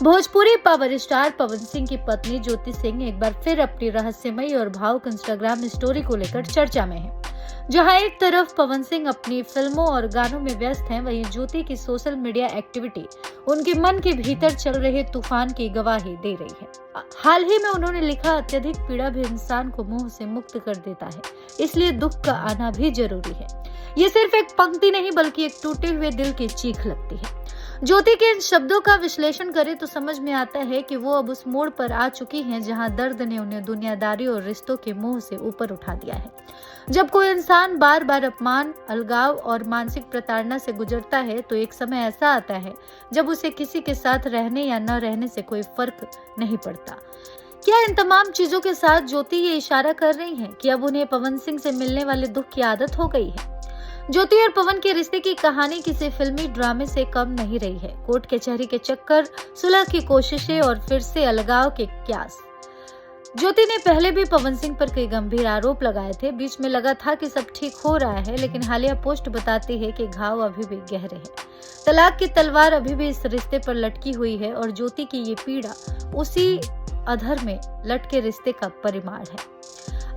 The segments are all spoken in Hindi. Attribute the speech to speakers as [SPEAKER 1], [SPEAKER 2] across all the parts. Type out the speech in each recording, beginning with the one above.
[SPEAKER 1] भोजपुरी पावर स्टार पवन सिंह की पत्नी ज्योति सिंह एक बार फिर अपनी रहस्यमयी और भावुक इंस्टाग्राम स्टोरी को लेकर चर्चा में है। जहां एक तरफ पवन सिंह अपनी फिल्मों और गानों में व्यस्त हैं, वहीं ज्योति की सोशल मीडिया एक्टिविटी उनके मन के भीतर चल रहे तूफान की गवाही दे रही है। हाल ही में उन्होंने लिखा, अत्यधिक पीड़ा भी इंसान को मोह से मुक्त कर देता है, इसलिए दुख का आना भी जरूरी है। ये सिर्फ एक पंक्ति नहीं बल्कि एक टूटे हुए दिल की चीख लगती है। ज्योति के इन शब्दों का विश्लेषण करें तो समझ में आता है कि वो अब उस मोड़ पर आ चुकी हैं जहां दर्द ने उन्हें दुनियादारी और रिश्तों के मोह से ऊपर उठा दिया है। जब कोई इंसान बार बार अपमान, अलगाव और मानसिक प्रताड़ना से गुजरता है तो एक समय ऐसा आता है जब उसे किसी के साथ रहने या न रहने से कोई फर्क नहीं पड़ता। क्या इन तमाम चीजों के साथ ज्योति ये इशारा कर रही हैं कि अब उन्हें पवन सिंह से मिलने वाले दुख की आदत हो गई है? ज्योति और पवन के रिश्ते की कहानी किसी फिल्मी ड्रामे से कम नहीं रही है। कोर्ट कचहरी के चक्कर, सुलह की कोशिशें और फिर से अलगाव के क्यास। ज्योति ने पहले भी पवन सिंह पर कई गंभीर आरोप लगाए थे। बीच में लगा था कि सब ठीक हो रहा है, लेकिन हालिया पोस्ट बताती है कि घाव अभी भी गहरे हैं। तलाक की तलवार अभी भी इस रिश्ते पर लटकी हुई है और ज्योति की ये पीड़ा उसी अधर में लटके रिश्ते का परिमाण है।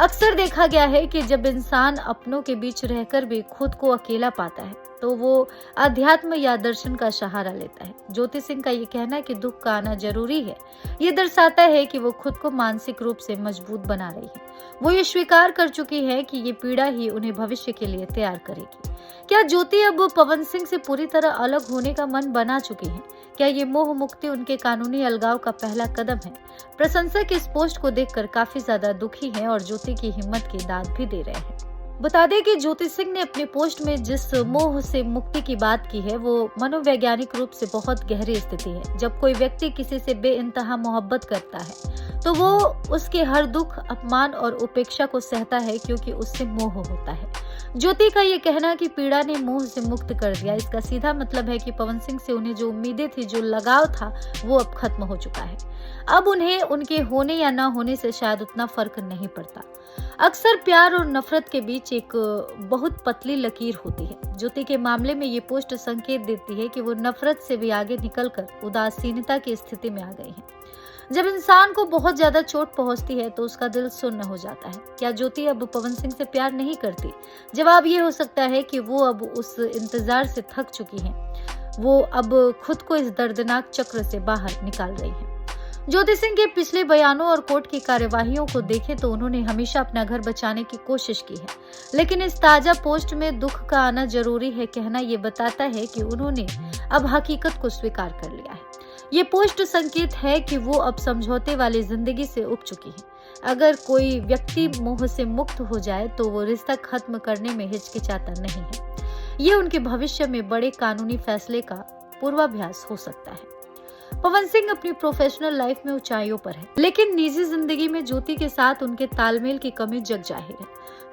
[SPEAKER 1] अक्सर देखा गया है कि जब इंसान अपनों के बीच रहकर भी खुद को अकेला पाता है तो वो अध्यात्म या दर्शन का सहारा लेता है। ज्योति सिंह का ये कहना है कि दुख का आना जरूरी है, ये दर्शाता है कि वो खुद को मानसिक रूप से मजबूत बना रही है। वो ये स्वीकार कर चुकी है कि ये पीड़ा ही उन्हें भविष्य के लिए तैयार करेगी। क्या ज्योति अब पवन सिंह से पूरी तरह अलग होने का मन बना चुकी है? क्या ये मोह मुक्ति उनके कानूनी अलगाव का पहला कदम है? प्रशंसक इस पोस्ट को देखकर काफी ज्यादा दुखी हैं और ज्योति की हिम्मत की दाद भी दे रहे हैं। बता दें कि ज्योति सिंह ने अपने पोस्ट में जिस मोह से मुक्ति की बात की है वो मनोवैज्ञानिक रूप से बहुत गहरी स्थिति है। जब कोई व्यक्ति किसी से बेइंतहा मोहब्बत करता है तो वो उसके हर दुख, अपमान और उपेक्षा को सहता है क्योंकि उससे मोह होता है। ज्योति का ये कहना कि पीड़ा ने मोह से मुक्त कर दिया, इसका सीधा मतलब है कि पवन सिंह से उन्हें जो उम्मीदें थी, जो लगाव था, वो अब खत्म हो चुका है। अब उन्हें उनके होने या ना होने से शायद उतना फर्क नहीं पड़ता। अक्सर प्यार और नफरत के बीच एक बहुत पतली लकीर होती है। ज्योति के मामले में ये पोस्ट संकेत देती है कि वो नफरत से भी आगे निकलकर उदासीनता की स्थिति में आ गई हैं। जब इंसान को बहुत ज्यादा चोट पहुंचती है तो उसका दिल सुन्न हो जाता है। क्या ज्योति अब पवन सिंह से प्यार नहीं करती? जवाब ये हो सकता है कि वो अब उस इंतजार से थक चुकी हैं। वो अब खुद को इस दर्दनाक चक्र से बाहर निकाल रही है। ज्योति सिंह के पिछले बयानों और कोर्ट की कार्यवाहियों को देखें तो उन्होंने हमेशा अपना घर बचाने की कोशिश की है, लेकिन इस ताजा पोस्ट में दुख का आना जरूरी है कहना ये बताता है कि उन्होंने अब हकीकत को स्वीकार कर लिया है। ये पोस्ट संकेत है कि वो अब समझौते वाली जिंदगी से उब चुकी है। अगर कोई व्यक्ति मोह से मुक्त हो जाए तो वो रिश्ता खत्म करने में हिचकिचाता नहीं है। ये उनके भविष्य में बड़े कानूनी फैसले का पूर्वाभ्यास हो सकता है। पवन सिंह अपनी प्रोफेशनल लाइफ में ऊंचाइयों पर है, लेकिन निजी जिंदगी में ज्योति के साथ उनके तालमेल की कमी जग जाहिर है।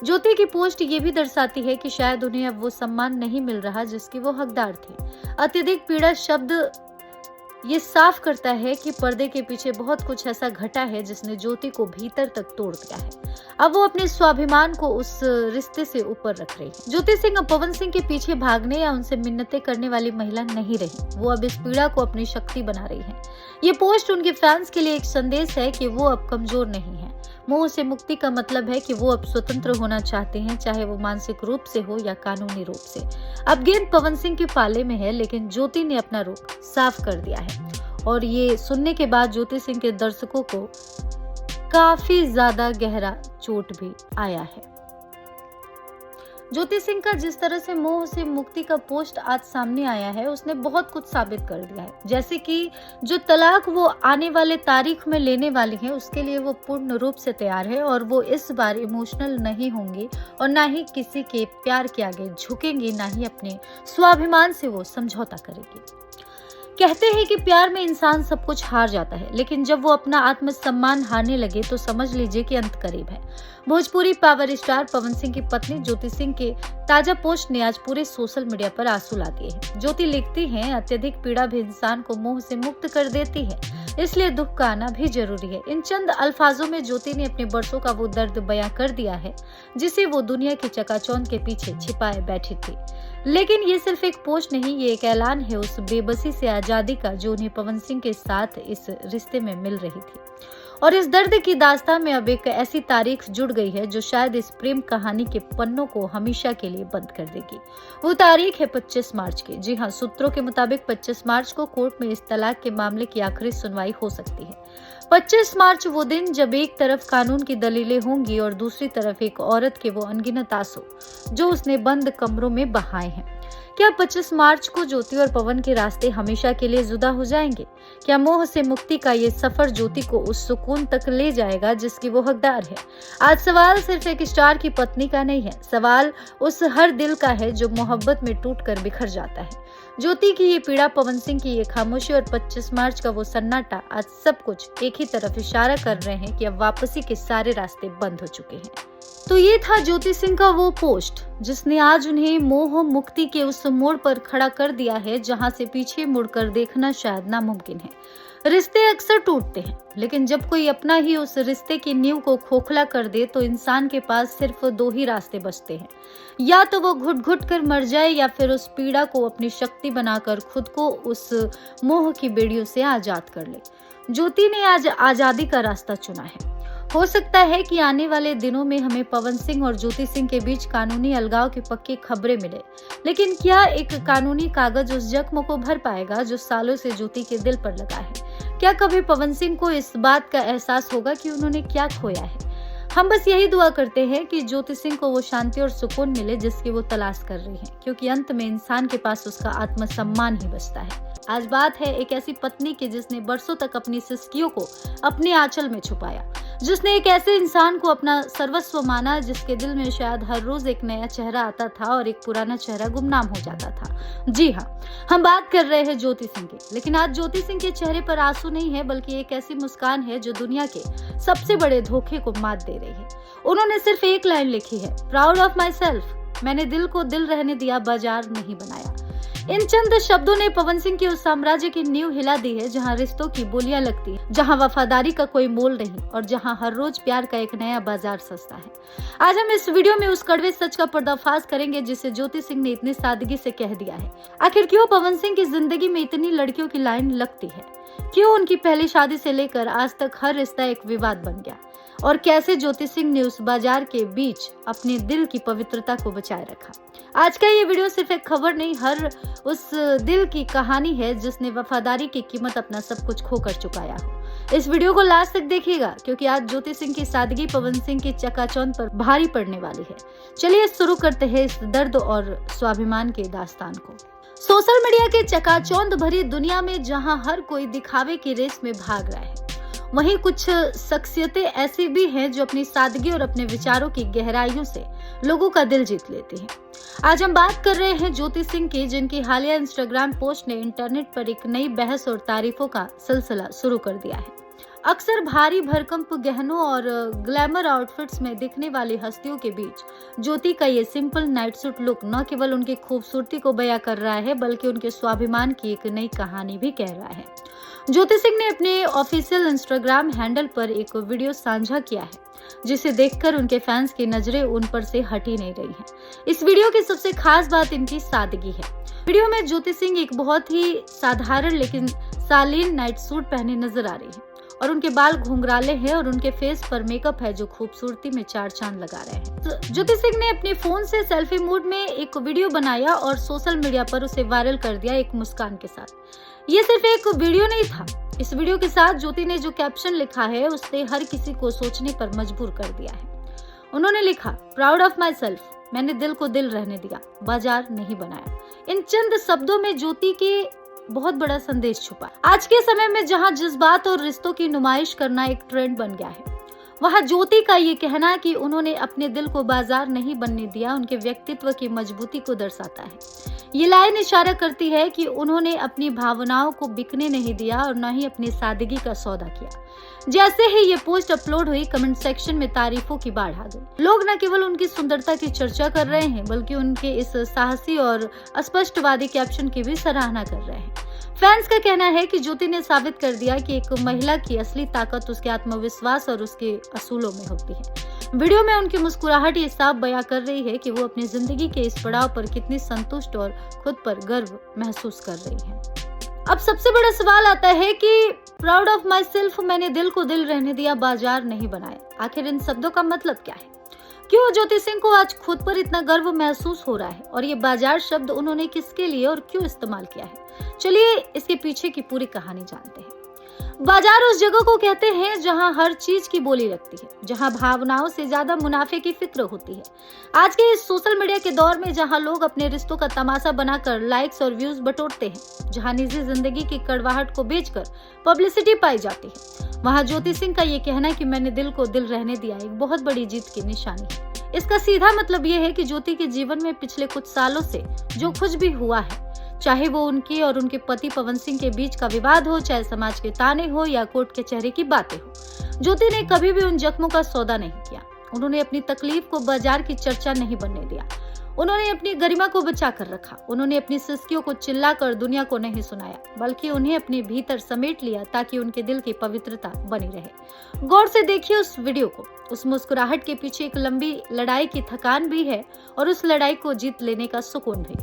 [SPEAKER 1] ज्योति की पोस्ट ये भी दर्शाती है कि शायद उन्हें अब वो सम्मान नहीं मिल रहा जिसकी वो हकदार थे। अत्यधिक पीड़ा शब्द ये साफ करता है कि पर्दे के पीछे बहुत कुछ ऐसा घटा है जिसने ज्योति को भीतर तक तोड़ दिया है। अब वो अपने स्वाभिमान को उस रिश्ते से ऊपर रख रही है। ज्योति सिंह अब पवन सिंह के पीछे भागने या उनसे मिन्नतें करने वाली महिला नहीं रही। वो अब इस पीड़ा को अपनी शक्ति बना रही है। ये पोस्ट उनके फैंस के लिए एक संदेश है कि वो अब कमजोर नहीं है। मोह से मुक्ति का मतलब है कि वो अब स्वतंत्र होना चाहते हैं, चाहे वो मानसिक रूप से हो या कानूनी रूप से। अब गेंद पवन सिंह के पाले में है, लेकिन ज्योति ने अपना रुख साफ कर दिया है और ये सुनने के बाद ज्योति सिंह के दर्शकों को काफी ज्यादा गहरा चोट भी आया है। ज्योति सिंह का जिस तरह से मोह से मुक्ति का पोस्ट आज सामने आया है उसने बहुत कुछ साबित कर दिया है। जैसे कि जो तलाक वो आने वाले तारीख में लेने वाली है उसके लिए वो पूर्ण रूप से तैयार है और वो इस बार इमोशनल नहीं होंगे और ना ही किसी के प्यार के आगे झुकेंगे, ना ही अपने स्वाभिमान से वो समझौता करेंगे। कहते हैं कि प्यार में इंसान सब कुछ हार जाता है, लेकिन जब वो अपना आत्मसम्मान हारने लगे तो समझ लीजिए कि अंत करीब है। भोजपुरी पावर स्टार पवन सिंह की पत्नी ज्योति सिंह के ताजा पोस्ट ने आज पूरे सोशल मीडिया पर आंसू ला दिए हैं। ज्योति लिखती हैं, अत्यधिक पीड़ा भी इंसान को मोह से मुक्त कर देती है, इसलिए दुख का आना भी जरूरी है। इन चंद अल्फाजों में ज्योति ने अपने बरसों का वो दर्द बयां कर दिया है जिसे वो दुनिया की चकाचौंध के पीछे छिपाए बैठी थी। लेकिन ये सिर्फ एक पोस्ट नहीं, ये एक ऐलान है उस बेबसी से आजादी का जो उन्हें पवन सिंह के साथ इस रिश्ते में मिल रही थी। और इस दर्द की दास्तां में अब एक ऐसी तारीख जुड़ गई है जो शायद इस प्रेम कहानी के पन्नों को हमेशा के लिए बंद कर देगी। वो तारीख है 25 मार्च की। जी हाँ, सूत्रों के मुताबिक 25 मार्च को कोर्ट में इस तलाक के मामले की आखिरी सुनवाई हो सकती है। 25 मार्च वो दिन जब एक तरफ कानून की दलीलें होंगी और दूसरी तरफ एक औरत के वो अनगिनत आंसू जो उसने बंद कमरों में बहाए हैं। क्या 25 मार्च को ज्योति और पवन के रास्ते हमेशा के लिए जुदा हो जाएंगे? क्या मोह से मुक्ति का ये सफर ज्योति को उस सुकून तक ले जाएगा जिसकी वो हकदार है? आज सवाल सिर्फ एक स्टार की पत्नी का नहीं है, सवाल उस हर दिल का है जो मोहब्बत में टूटकर बिखर जाता है। ज्योति की ये पीड़ा, पवन सिंह की ये खामोशी और 25 मार्च का वो सन्नाटा, आज सब कुछ एक ही तरफ इशारा कर रहे हैं कि अब वापसी के सारे रास्ते बंद हो चुके हैं। तो ये था ज्योति सिंह का वो पोस्ट जिसने आज उन्हें मोह मुक्ति के उस मोड़ पर खड़ा कर दिया है जहां से पीछे मुड़कर देखना शायद नामुमकिन है। रिश्ते अक्सर टूटते हैं, लेकिन जब कोई अपना ही उस रिश्ते की नींव को खोखला कर दे तो इंसान के पास सिर्फ दो ही रास्ते बचते हैं, या तो वो घुट घुट कर मर जाए या फिर उस पीड़ा को अपनी शक्ति बनाकर खुद को उस मोह की बेड़ियों से आजाद कर ले। ज्योति ने आज आजादी का रास्ता चुना है। हो सकता है कि आने वाले दिनों में हमें पवन सिंह और ज्योति सिंह के बीच कानूनी अलगाव की पक्की खबरें मिले, लेकिन क्या एक कानूनी कागज उस जख्म को भर पाएगा जो सालों से ज्योति के दिल पर लगा है? क्या कभी पवन सिंह को इस बात का एहसास होगा कि उन्होंने क्या खोया है? हम बस यही दुआ करते हैं कि ज्योति सिंह को वो शांति और सुकून मिले जिसकी वो तलाश कर रही हैं, क्योंकि अंत में इंसान के पास उसका आत्मसम्मान ही बचता है। आज बात है एक ऐसी पत्नी की जिसने बरसों तक अपनी सिसकियों को अपने आंचल में छुपाया, जिसने एक ऐसे इंसान को अपना सर्वस्व माना जिसके दिल में शायद हर रोज एक नया चेहरा आता था और एक पुराना चेहरा गुमनाम हो जाता था। जी हाँ, हम बात कर रहे हैं ज्योति सिंह की। लेकिन आज ज्योति सिंह के चेहरे पर आंसू नहीं है, बल्कि एक ऐसी मुस्कान है जो दुनिया के सबसे बड़े धोखे को मात दे रही है। उन्होंने सिर्फ एक लाइन लिखी है, प्राउड ऑफ माई सेल्फ, मैंने दिल को दिल रहने दिया, बाजार नहीं बनाया। इन चंद शब्दों ने पवन सिंह के उस साम्राज्य की नींव हिला दी है जहां रिश्तों की बोलियां लगती है, जहां वफादारी का कोई मोल नहीं और जहां हर रोज प्यार का एक नया बाजार सस्ता है। आज हम इस वीडियो में उस कड़वे सच का पर्दाफाश करेंगे जिसे ज्योति सिंह ने इतनी सादगी से कह दिया है। आखिर क्यों पवन सिंह की जिंदगी में इतनी लड़कियों की लाइन लगती है? क्यों उनकी पहली शादी से लेकर आज तक हर रिश्ता एक विवाद बन गया? और कैसे ज्योति सिंह ने उस बाजार के बीच अपने दिल की पवित्रता को बचाए रखा? आज का ये वीडियो सिर्फ एक खबर नहीं, हर उस दिल की कहानी है जिसने वफादारी की कीमत अपना सब कुछ खोकर चुकाया हो। इस वीडियो को लास्ट तक देखिएगा, क्योंकि आज ज्योति सिंह की सादगी पवन सिंह की चकाचौंध पर भारी पड़ने वाली है। चलिए शुरू करते हैं इस दर्द और स्वाभिमान के दास्तान को। सोशल मीडिया के चकाचौंध भरी दुनिया में जहां हर कोई दिखावे की रेस में भाग रहा है, वहीं कुछ शख्सियतें ऐसी भी हैं जो अपनी सादगी और अपने विचारों की गहराइयों से लोगों का दिल जीत लेती हैं। आज हम बात कर रहे हैं ज्योति सिंह की, जिनकी हालिया इंस्टाग्राम पोस्ट ने इंटरनेट पर एक नई बहस और तारीफों का सिलसिला शुरू कर दिया है। अक्सर भारी भरकम गहनों और ग्लैमर आउटफिट्स में दिखने वाली हस्तियों के बीच ज्योति का ये सिंपल नाइट सूट लुक न केवल उनकी खूबसूरती को बयां कर रहा है, बल्कि उनके स्वाभिमान की एक नई कहानी भी कह रहा है। ज्योति सिंह ने अपने ऑफिशियल इंस्टाग्राम हैंडल पर एक वीडियो साझा किया है, जिसे देखकर उनके फैंस की नजरें उन पर से हट ही नहीं रही हैं। इस वीडियो की सबसे खास बात इनकी सादगी है। वीडियो में ज्योति सिंह एक बहुत ही साधारण लेकिन शालीन नाइट सूट पहने नजर आ रही है और उनके बाल घुंघराले हैं और उनके फेस पर मेकअप है जो खूबसूरती में चार चांद लगा रहे हैं। तो ज्योति सिंह ने अपने फोन से सेल्फी मोड में एक वीडियो बनाया और सोशल मीडिया पर उसे वायरल कर दिया एक मुस्कान के साथ। ये सिर्फ एक वीडियो नहीं था, इस वीडियो के साथ ज्योति ने जो कैप्शन लिखा है उसने हर किसी को सोचने पर मजबूर कर दिया है। उन्होंने लिखा, प्राउड ऑफ माई सेल्फ, मैंने दिल को दिल रहने दिया, बाजार नहीं बनाया। इन चंद शब्दों में ज्योति के बहुत बड़ा संदेश छुपा। आज के समय में जहां जज्बात और रिश्तों की नुमाइश करना एक ट्रेंड बन गया है, वहां ज्योति का ये कहना कि उन्होंने अपने दिल को बाजार नहीं बनने दिया, उनके व्यक्तित्व की मजबूती को दर्शाता है। ये लाइन इशारा करती है कि उन्होंने अपनी भावनाओं को बिकने नहीं दिया और न ही अपनी सादगी का सौदा किया। जैसे ही ये पोस्ट अपलोड हुई, कमेंट सेक्शन में तारीफों की बाढ़ आ गई। लोग न केवल उनकी सुंदरता की चर्चा कर रहे हैं, बल्कि उनके इस साहसी और स्पष्टवादी कैप्शन की भी सराहना कर रहे हैं। फैंस का कहना है कि ज्योति ने साबित कर दिया कि एक महिला की असली ताकत उसके आत्मविश्वास और उसके असूलों में होती है। वीडियो में उनकी मुस्कुराहट ये साफ बयां कर रही है कि वो अपनी जिंदगी के इस पड़ाव पर कितनी संतुष्ट और खुद पर गर्व महसूस कर रही हैं। अब सबसे बड़ा सवाल आता है कि प्राउड ऑफ माई सेल्फ, मैंने दिल को दिल रहने दिया, बाजार नहीं बनाया। आखिर इन शब्दों का मतलब क्या है? क्यों ज्योति सिंह को आज खुद पर इतना गर्व महसूस हो रहा है? और ये बाजार शब्द उन्होंने किसके लिए और क्यों इस्तेमाल किया है? चलिए इसके पीछे की पूरी कहानी जानते हैं। बाजार उस जगह को कहते हैं जहां हर चीज की बोली लगती है, जहां भावनाओं से ज्यादा मुनाफे की फिक्र होती है। आज के इस सोशल मीडिया के दौर में जहां लोग अपने रिश्तों का तमाशा बनाकर लाइक्स और व्यूज बटोरते हैं, जहां निजी जिंदगी की कड़वाहट को बेचकर पब्लिसिटी पाई जाती है, वहां ज्योति सिंह का ये कहना कि मैंने दिल को दिल रहने दिया एक बहुत बड़ी जीत की निशानी है। इसका सीधा मतलब ये है कि ज्योति के जीवन में पिछले कुछ सालों से जो कुछ भी हुआ है, चाहे वो उनकी और उनके पति पवन सिंह के बीच का विवाद हो, चाहे समाज के ताने हो या कोर्ट कचहरी की बातें हो, ज्योति ने कभी भी उन जख्मों का सौदा नहीं किया। उन्होंने अपनी तकलीफ को बाजार की चर्चा नहीं बनने दिया। उन्होंने अपनी गरिमा को बचा कर रखा। उन्होंने अपनी सिस्कियों को चिल्लाकर दुनिया को नहीं सुनाया, बल्कि उन्हें अपने भीतर समेट लिया ताकि उनके दिल की पवित्रता बनी रहे। गौर से देखिए उस वीडियो को। उस मुस्कुराहट के पीछे एक लंबी लड़ाई की थकान भी है और उस लड़ाई को जीत लेने का सुकून भी।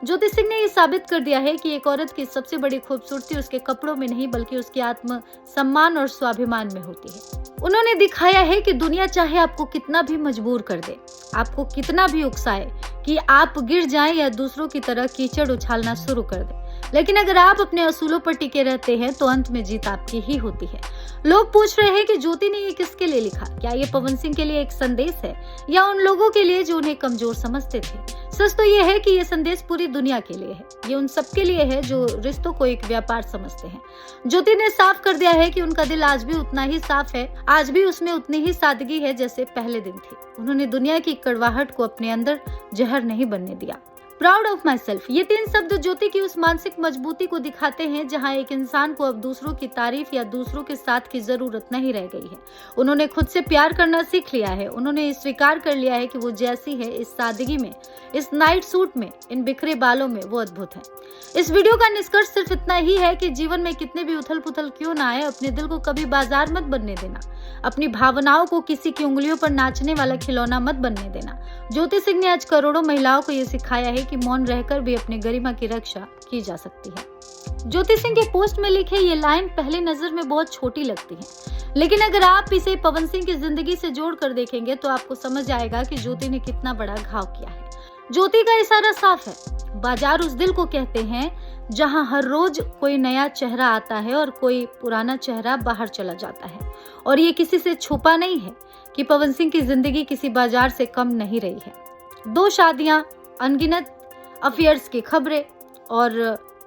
[SPEAKER 1] ज्योति सिंह ने ये साबित कर दिया है कि एक औरत की सबसे बड़ी खूबसूरती उसके कपड़ों में नहीं, बल्कि उसके आत्म सम्मान और स्वाभिमान में होती है। उन्होंने दिखाया है कि दुनिया चाहे आपको कितना भी मजबूर कर दे, आपको कितना भी उकसाए कि आप गिर जाएं या दूसरों की तरह कीचड़ उछालना शुरू कर दें, लेकिन अगर आप अपने असूलों पर टिके रहते हैं तो अंत में जीत आपकी ही होती है। लोग पूछ रहे हैं कि ज्योति ने ये किसके लिए लिखा? क्या ये पवन सिंह के लिए एक संदेश है या उन लोगों के लिए जो उन्हें कमजोर समझते थे? सच तो ये है कि ये संदेश पूरी दुनिया के लिए है। ये उन सबके लिए है जो रिश्तों को एक व्यापार समझते हैं। ज्योति ने साफ कर दिया है कि उनका दिल आज भी उतना ही साफ है, आज भी उसमें उतनी ही सादगी है जैसे पहले दिन थी। उन्होंने दुनिया की कड़वाहट को अपने अंदर जहर नहीं बनने दिया। प्राउड ऑफ माई सेल्फ, ये 3 शब्द ज्योति की उस मानसिक मजबूती को दिखाते हैं जहां एक इंसान को अब दूसरों की तारीफ या दूसरों के साथ की जरूरत नहीं रह गई है। उन्होंने खुद से प्यार करना सीख लिया है। उन्होंने स्वीकार कर लिया है कि वो जैसी है, इस सादगी में, इस नाइट सूट में, इन बिखरे बालों में वो अद्भुत है। इस वीडियो का निष्कर्ष सिर्फ इतना ही है कि जीवन में कितने भी उथल पुथल क्यों ना आए, अपने दिल को कभी बाजार मत बनने देना। अपनी भावनाओं को किसी की उंगलियों पर नाचने वाला खिलौना मत बनने देना। ज्योति सिंह ने आज करोड़ों महिलाओं को ये सिखाया है कि मौन रहकर भी अपनी गरिमा की रक्षा की जा सकती है। ज्योति सिंह के पोस्ट में लिखे ये लाइन पहली नजर में बहुत छोटी लगती है, लेकिन अगर आप इसे पवन सिंह की जिंदगी से जोड़कर देखेंगे तो आपको समझ आएगा कि ज्योति ने कितना बड़ा घाव किया है। ज्योति का इशारा साफ है। बाजार उस दिल को कहते हैं जहां हर रोज कोई नया चेहरा आता है और कोई पुराना चेहरा बाहर चला जाता है। और ये किसी से छुपा नहीं है कि पवन सिंह की जिंदगी किसी बाजार से कम नहीं रही है। 2 शादियां, अनगिनत अफेयर्स की खबरें और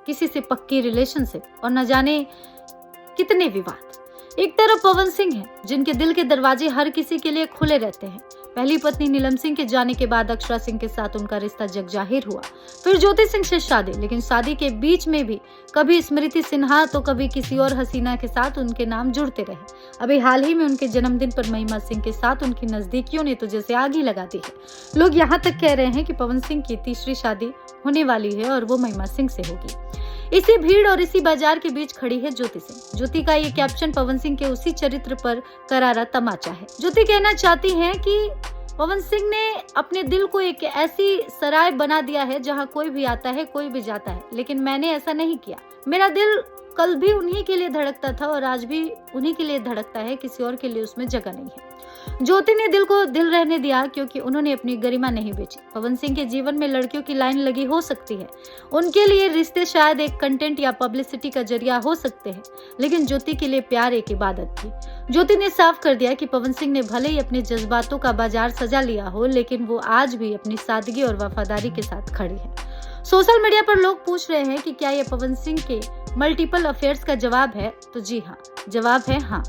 [SPEAKER 1] किसी से पक्की रिलेशनशिप और न जाने कितने विवाद। एक तरफ पवन सिंह है जिनके दिल के दरवाजे हर किसी के लिए खुले रहते हैं। पहली पत्नी नीलम सिंह के जाने के बाद अक्षरा सिंह के साथ उनका रिश्ता जगजाहिर हुआ, फिर ज्योति सिंह से शादी, लेकिन शादी के बीच में भी कभी स्मृति सिन्हा तो कभी किसी और हसीना के साथ उनके नाम जुड़ते रहे। अभी हाल ही में उनके जन्मदिन पर महिमा सिंह के साथ उनकी नजदीकियों ने तो जैसे आग ही लगा दी है। लोग यहाँ तक कह रहे हैं कि पवन सिंह की तीसरी शादी होने वाली है और वो महिमा सिंह से होगी। इसी भीड़ और इसी बाजार के बीच खड़ी है ज्योति सिंह। ज्योति का ये कैप्शन पवन सिंह के उसी चरित्र पर करारा तमाचा है। ज्योति कहना चाहती हैं कि पवन सिंह ने अपने दिल को एक ऐसी सराय बना दिया है जहां कोई भी आता है, कोई भी जाता है, लेकिन मैंने ऐसा नहीं किया। मेरा दिल कल भी उन्हीं के लिए धड़कता था और आज भी उन्हीं के लिए धड़कता है, किसी और के लिए उसमें जगह नहीं है। ज्योति ने दिल को दिल रहने दिया क्योंकि उन्होंने अपनी गरिमा नहीं बेची। पवन सिंह के जीवन में लड़कियों की लाइन लगी हो सकती है, उनके लिए रिश्ते शायद एक कंटेंट या पब्लिसिटी का जरिया हो सकते हैं, लेकिन ज्योति के लिए प्यार एक इबादत थी। ज्योति ने साफ कर दिया कि पवन सिंह ने भले ही अपने जज्बातों का बाजार सजा लिया हो, लेकिन वो आज भी अपनी सादगी और वफादारी के साथ खड़ी है। सोशल मीडिया पर लोग पूछ रहे हैं कि क्या ये पवन सिंह के मल्टीपल अफेयर्स का जवाब है, तो जी हाँ, जवाब है हाँ।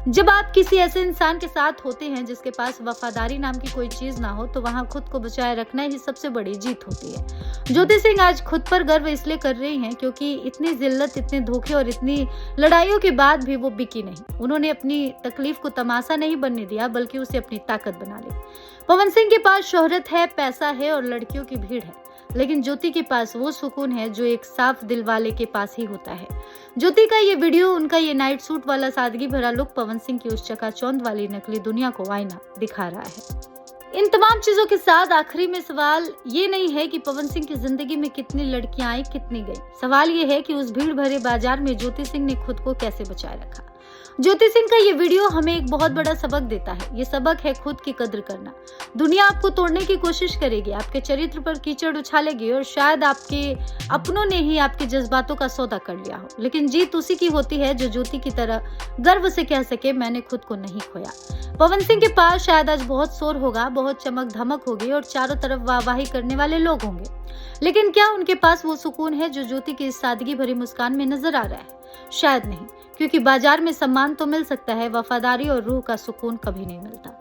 [SPEAKER 1] जब आप किसी ऐसे इंसान के साथ होते हैं जिसके पास वफादारी नाम की कोई चीज ना हो, तो वहां खुद को बचाए रखना ही सबसे बड़ी जीत होती है। ज्योति सिंह आज खुद पर गर्व इसलिए कर रही हैं क्योंकि इतनी जिल्लत, इतने धोखे और इतनी लड़ाइयों के बाद भी वो बिकी नहीं। उन्होंने अपनी तकलीफ को तमाशा नहीं बनने दिया, बल्कि उसे अपनी ताकत बना ली। पवन सिंह के पास शोहरत है, पैसा है और लड़कियों की भीड़ है, लेकिन ज्योति के पास वो सुकून है जो एक साफ दिल वाले के पास ही होता है। ज्योति का ये वीडियो, उनका ये नाइट सूट वाला सादगी भरा लुक पवन सिंह की उस चकाचौंध वाली नकली दुनिया को आईना दिखा रहा है। इन तमाम चीजों के साथ आखिरी में सवाल ये नहीं है कि पवन सिंह की जिंदगी में कितनी लड़कियां आई, कितनी गई। सवाल ये है कि उस भीड़ भरे बाजार में ज्योति सिंह ने खुद को कैसे बचाए रखा। ज्योति सिंह का ये वीडियो हमें एक बहुत बड़ा सबक देता है। ये सबक है खुद की कद्र करना। दुनिया आपको तोड़ने की कोशिश करेगी, आपके चरित्र पर कीचड़ उछालेगी और शायद आपके अपनों ने ही आपके जज्बातों का सौदा कर लिया हो, लेकिन जीत उसी की होती है जो ज्योति की तरह गर्व से कह सके, मैंने खुद को नहीं खोया। पवन सिंह के पास शायद आज बहुत शोर होगा, बहुत चमक धमक होगी और चारों तरफ वाहवाही करने वाले लोग होंगे, लेकिन क्या उनके पास वो सुकून है जो ज्योति की इस सादगी भरी मुस्कान में नजर आ रहा है? शायद नहीं, क्योंकि बाजार में सम्मान तो मिल सकता है, वफादारी और रूह का सुकून कभी नहीं मिलता।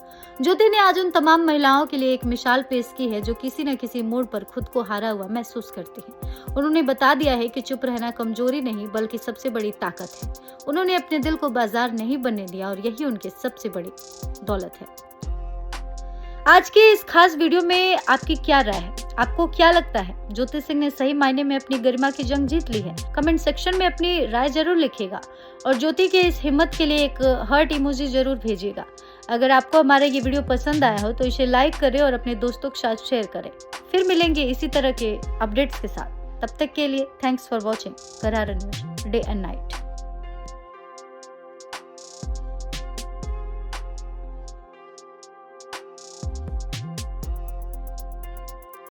[SPEAKER 1] ज्योति ने आज उन तमाम महिलाओं के लिए एक मिसाल पेश की है जो किसी न किसी मोड़ पर खुद को हारा हुआ महसूस करती हैं। उन्होंने बता दिया है कि चुप रहना कमजोरी नहीं बल्कि सबसे बड़ी ताकत है। उन्होंने अपने दिल को बाजार नहीं बनने दिया और यही उनकी सबसे बड़ी दौलत है। आज के इस खास वीडियो में आपकी क्या राय है? आपको क्या लगता है, ज्योति सिंह ने सही मायने में अपनी गरिमा की जंग जीत ली है? कमेंट सेक्शन में अपनी राय जरूर लिखिएगा और ज्योति के इस हिम्मत के लिए एक हार्ट इमोजी जरूर भेजिएगा। अगर आपको हमारा ये वीडियो पसंद आया हो तो इसे लाइक करें और अपने दोस्तों के साथ शेयर करें। फिर मिलेंगे इसी तरह के अपडेट्स के साथ। तब तक के लिए थैंक्स फॉर वॉचिंग करारा न्यूज़ डे एंड नाइट।